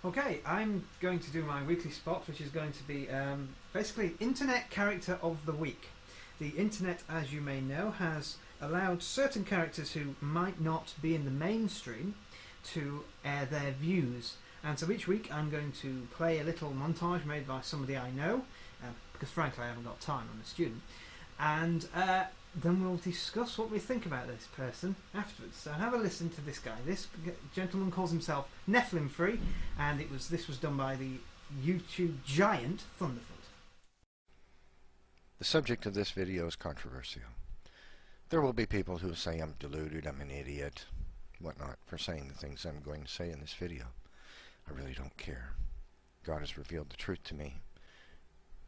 Okay, I'm going to do my weekly spot, which is going to be basically Internet Character of the Week. The Internet, as you may know, has allowed certain characters who might not be in the mainstream to air their views. And so each week I'm going to play a little montage made by somebody I know, because frankly I haven't got time, I'm a student. And then we'll discuss what we think about this person afterwards. So have a listen to this guy. This gentleman calls himself Nephlimfree, and this was done by the YouTube giant Thunderf00t. The subject of this video is controversial. There will be people who say I'm deluded, I'm an idiot, whatnot, for saying the things I'm going to say in this video. I really don't care. God has revealed the truth to me,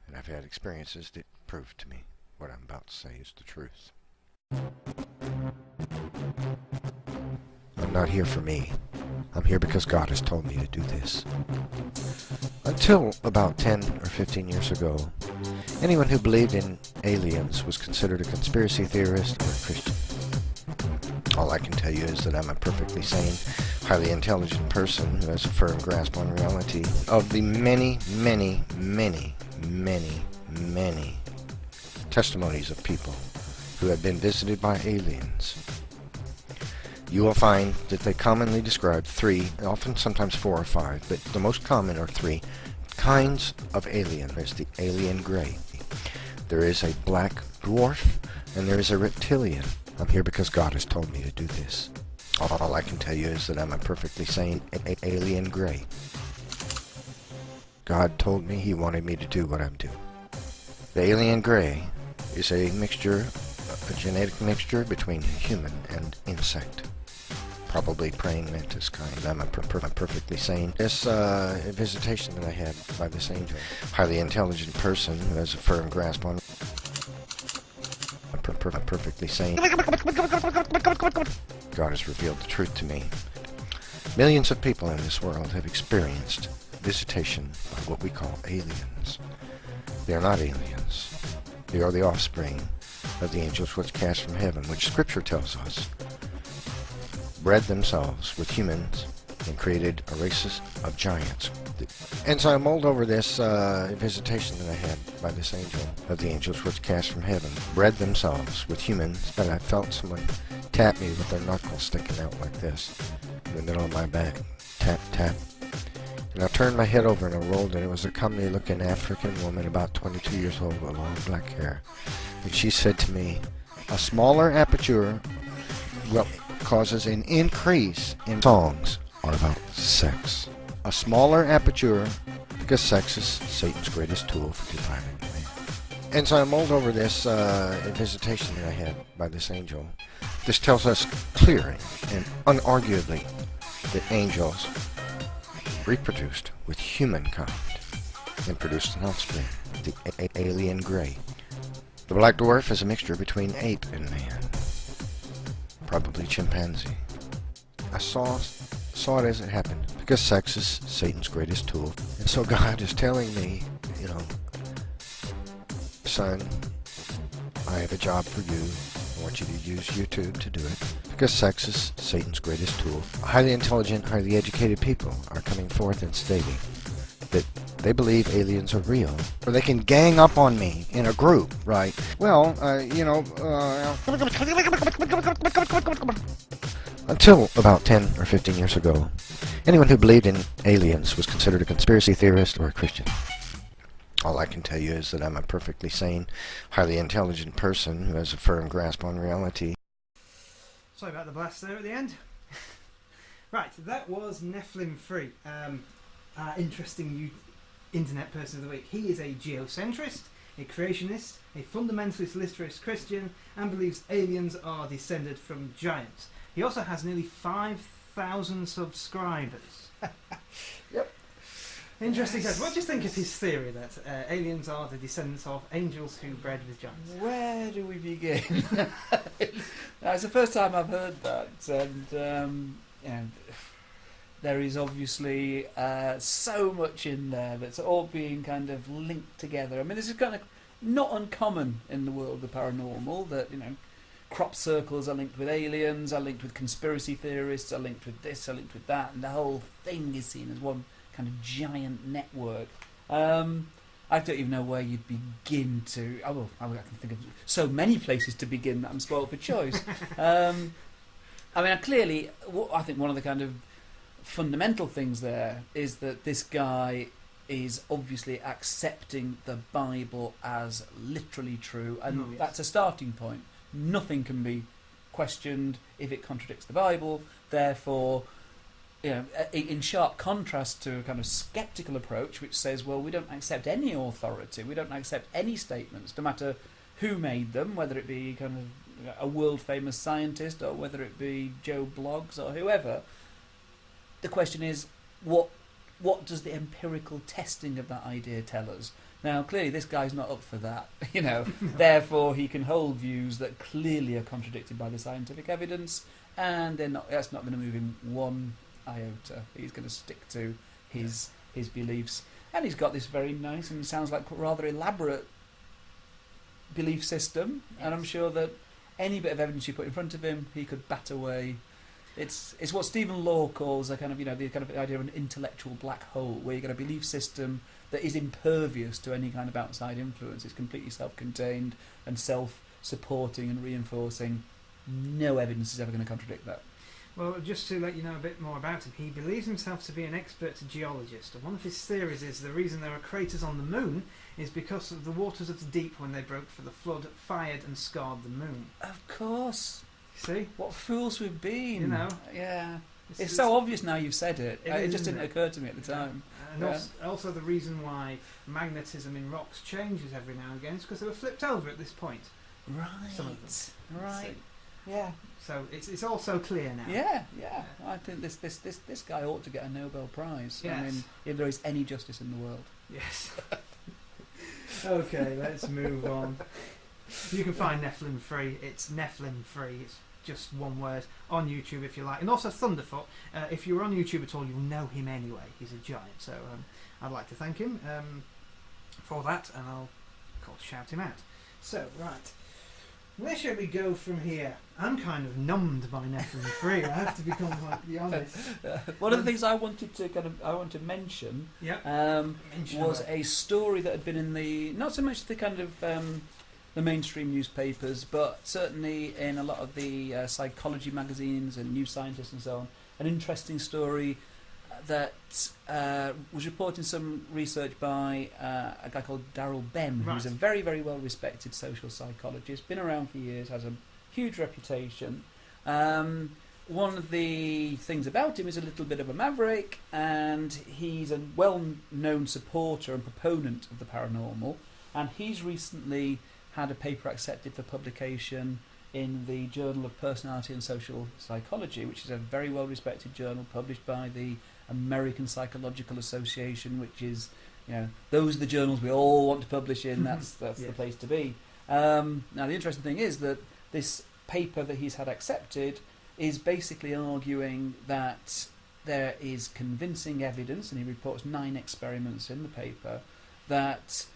and I've had experiences that prove to me what I'm about to say is the truth. I'm not here for me. I'm here because God has told me to do this. Until about 10 or 15 years ago, anyone who believed in aliens was considered a conspiracy theorist or a Christian. All I can tell you is that I'm a perfectly sane, highly intelligent person who has a firm grasp on reality. Of the many, many, many, many, many testimonies of people who have been visited by aliens, you will find that they commonly describe three, often sometimes four or five, but the most common are three kinds of alien. There's the alien gray, there is a black dwarf, and there is a reptilian. I'm here because God has told me to do this. All I can tell you is that I'm a perfectly sane alien gray. God told me He wanted me to do what I'm doing. The alien gray is a mixture, a genetic mixture between human and insect. Probably praying mantis kind. I'm a perfectly sane. This visitation that I had by this angel, highly intelligent person who has a firm grasp on perfectly sane. God has revealed the truth to me. Millions of people in this world have experienced visitation by what we call aliens. They are not aliens. They are the offspring of the angels which cast from heaven, which Scripture tells us bred themselves with humans and created a race of giants. And so I mulled over this visitation that I had by this angel of the angels which cast from heaven, bred themselves with humans, and I felt someone tap me with their knuckles sticking out like this in the middle of my back. Tap, tap. And I turned my head over and I rolled, and it was a comely looking African woman about 22 years old with long black hair. And she said to me, a smaller aperture causes an increase in songs are about sex. A smaller aperture, because sex is Satan's greatest tool for defiling man. And so I mulled over this visitation that I had by this angel. This tells us clearly and unarguably that angels reproduced with humankind and produced an offspring, the alien gray. The black dwarf is a mixture between ape and man, probably chimpanzee. I saw it as it happened, because sex is Satan's greatest tool. And so God is telling me, you know, son, I have a job for you. I want you to use YouTube to do it, because sex is Satan's greatest tool. Highly intelligent, highly educated people are coming forth and stating that they believe aliens are real, or they can gang up on me in a group, right? Well, until about 10 or 15 years ago, anyone who believed in aliens was considered a conspiracy theorist or a Christian. All I can tell you is that I'm a perfectly sane, highly intelligent person who has a firm grasp on reality. Sorry about the blast there at the end. Right, that was Nephlimfree. Interesting internet person of the week. He is a geocentrist, a creationist, a fundamentalist literist Christian, and believes aliens are descended from giants. He also has nearly 5,000 subscribers. Yep. Interesting. Yes. What do you think of his theory that aliens are the descendants of angels who bred with giants? Where do we begin? It's the first time I've heard that, and there is obviously so much in there that's all being kind of linked together. I mean, this is kind of not uncommon in the world of the paranormal, that, you know, crop circles are linked with aliens, are linked with conspiracy theorists, are linked with this, are linked with that, and the whole thing is seen as one kind of giant network. I don't even know where you'd begin to. I can think of so many places to begin that I'm spoiled for choice. I mean, clearly, I think one of the kind of fundamental things there is that this guy is obviously accepting the Bible as literally true, and that's a starting point. Nothing can be questioned if it contradicts the Bible. Therefore, in sharp contrast to a kind of sceptical approach, which says, well, we don't accept any authority, we don't accept any statements, no matter who made them, whether it be kind of a world-famous scientist or whether it be Joe Bloggs or whoever. The question is, what does the empirical testing of that idea tell us? Now, clearly, this guy's not up for that, Therefore, he can hold views that clearly are contradicted by the scientific evidence, and that's not going to move him one iota. He's going to stick to his beliefs, and he's got this very nice and sounds like rather elaborate belief system. Yes. And I'm sure that any bit of evidence you put in front of him, he could bat away. It's what Stephen Law calls a kind of the kind of idea of an intellectual black hole, where you get a belief system that is impervious to any kind of outside influence. It's completely self-contained and self-supporting and reinforcing. No evidence is ever going to contradict that. Well, just to let you know a bit more about him, he believes himself to be an expert geologist, and one of his theories is the reason there are craters on the moon is because of the waters of the deep, when they broke for the flood, fired and scarred the moon. Of course. See? What fools we've been. Yeah. It's so obvious now you've said it. It just didn't occur to me at the time. And also the reason why magnetism in rocks changes every now and again is because they were flipped over at this point. Right. Some of them. Right. Yeah. So it's all so clear now. Yeah. I think this guy ought to get a Nobel Prize. Yes. I mean, if there is any justice in the world. Yes. Okay, let's move on. You can find Nephlimfree. It's Nephlimfree. It's just one word on YouTube if you like. And also Thunderf00t. If you're on YouTube at all, you'll know him anyway. He's a giant. So I'd like to thank him for that, and I'll, of course, shout him out. So, right. Where shall we go from here? I'm kind of numbed by Nephlimfree. I have to be completely honest. One of the things I wanted to mention was a story that had been in the, not so much the kind of the mainstream newspapers, but certainly in a lot of the psychology magazines and New Scientist and so on. An interesting story that was reporting some research by a guy called Daryl Bem, who's a very, very well-respected social psychologist, been around for years, has a huge reputation. One of the things about him is a little bit of a maverick, and he's a well-known supporter and proponent of the paranormal, and he's recently had a paper accepted for publication in the Journal of Personality and Social Psychology, which is a very well-respected journal published by the American Psychological Association, which is, those are the journals we all want to publish in. That's the place to be. Now, the interesting thing is that this paper that he's had accepted is basically arguing that there is convincing evidence, and he reports 9 experiments in the paper, that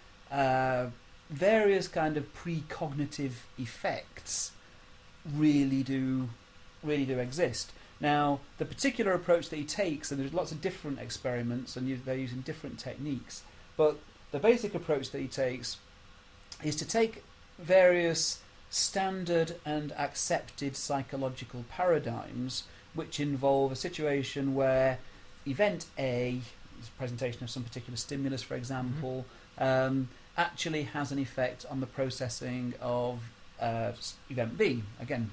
various kind of precognitive effects really do exist. Now, the particular approach that he takes, and there's lots of different experiments, and they're using different techniques, but the basic approach that he takes is to take various standard and accepted psychological paradigms which involve a situation where event A, presentation of some particular stimulus, for example, actually has an effect on the processing of event B. Again,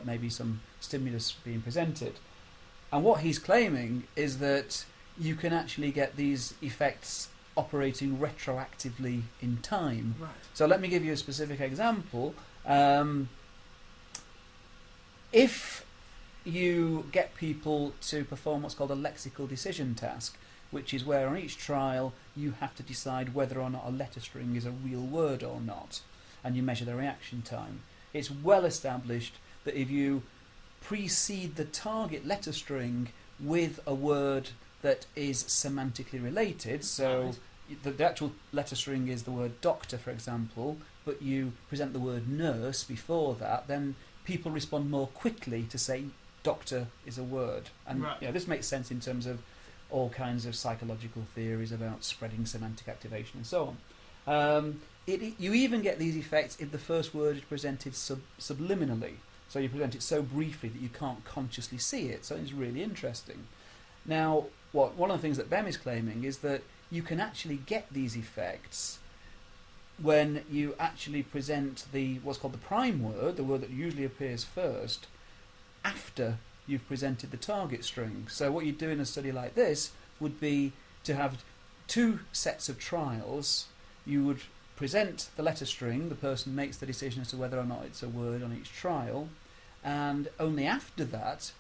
maybe some stimulus being presented. And what he's claiming is that you can actually get these effects operating retroactively in time. Right. So let me give you a specific example. If you get people to perform what's called a lexical decision task, which is where on each trial you have to decide whether or not a letter string is a real word or not, and you measure the reaction time. It's well established that if you precede the target letter string with a word that is semantically related, so the actual letter string is the word doctor, for example, but you present the word nurse before that, then people respond more quickly to say doctor is a word. And this makes sense in terms of all kinds of psychological theories about spreading semantic activation and so on. You even get these effects if the first word is presented subliminally. So you present it so briefly that you can't consciously see it. So it's really interesting. Now, one of the things that Bem is claiming is that you can actually get these effects when you actually present what's called the prime word, the word that usually appears first, after you've presented the target string. So what you do in a study like this would be to have two sets of trials. You would present the letter string, the person makes the decision as to whether or not it's a word on each trial, and only after that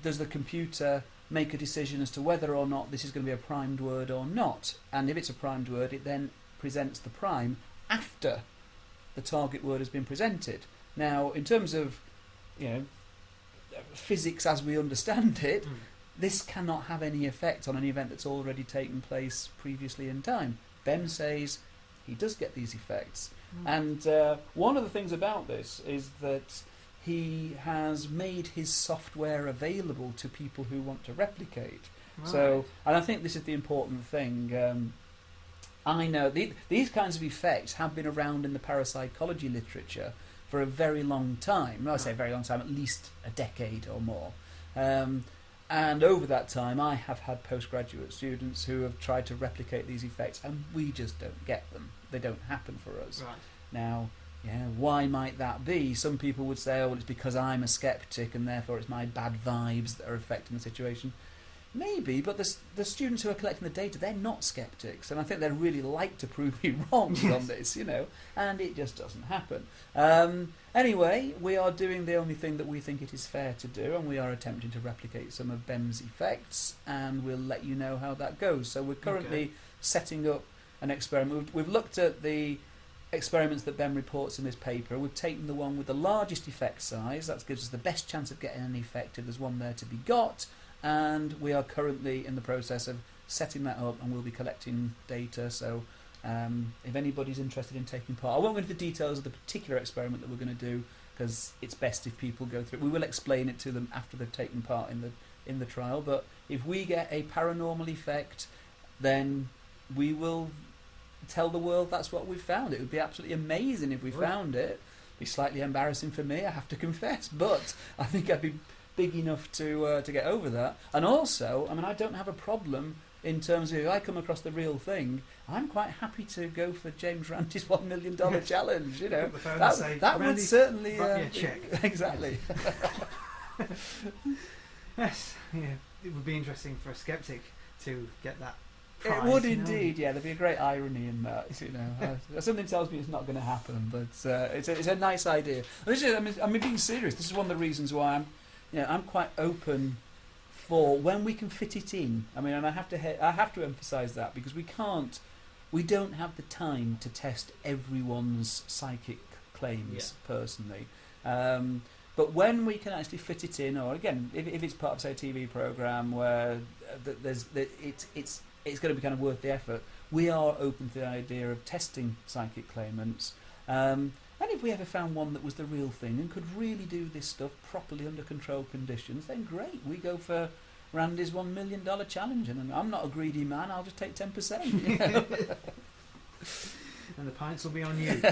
does the computer make a decision as to whether or not this is going to be a primed word or not. And if it's a primed word, it then presents the prime after the target word has been presented. Now, in terms of physics as we understand it, this cannot have any effect on an event that's already taken place previously in time. Bem says he does get these effects. And one of the things about this is that he has made his software available to people who want to replicate. Right. So, and I think this is the important thing. I know these kinds of effects have been around in the parapsychology literature for a very long time. When I say very long time, at least a decade or more. And over that time, I have had postgraduate students who have tried to replicate these effects, and we just don't get them. They don't happen for us. Right. Now, why might that be? Some people would say, oh, well, it's because I'm a skeptic and therefore it's my bad vibes that are affecting the situation. Maybe, but the students who are collecting the data, they're not skeptics, and I think they'd really like to prove me wrong on this, and it just doesn't happen. Anyway, we are doing the only thing that we think it is fair to do, and we are attempting to replicate some of Bem's effects, and we'll let you know how that goes. So we're currently setting up an experiment. We've looked at the experiments that Bem reports in this paper. We've taken the one with the largest effect size. That gives us the best chance of getting an effect if there's one there to be got. And we are currently in the process of setting that up, and we'll be collecting data. So if anybody's interested in taking part, I won't go into the details of the particular experiment that we're going to do, because it's best if people go through it. We will explain it to them after they've taken part in the trial. But if we get a paranormal effect, then we will tell the world that's what we've found. It would be absolutely amazing if we found it. It'd be slightly embarrassing for me, I have to confess, but I think I'd be big enough to get over that. And also, I don't have a problem in terms of if I come across the real thing, I'm quite happy to go for James Randi's $1 million challenge. That would certainly check. Exactly. Yes, it would be interesting for a skeptic to get that prize. It would indeed, there'd be a great irony in that. Something tells me it's not going to happen, but it's a nice idea. Being serious, this is one of the reasons why I'm quite open for when we can fit it in. And I have to emphasise that, because we don't have the time to test everyone's psychic claims personally. But when we can actually fit it in, or again, if it's part of, say, a TV programme where it's going to be kind of worth the effort, we are open to the idea of testing psychic claimants. And if we ever found one that was the real thing and could really do this stuff properly under controlled conditions, then great. We go for Randi's $1 million challenge. And I'm not a greedy man, I'll just take 10%. And the pints will be on you.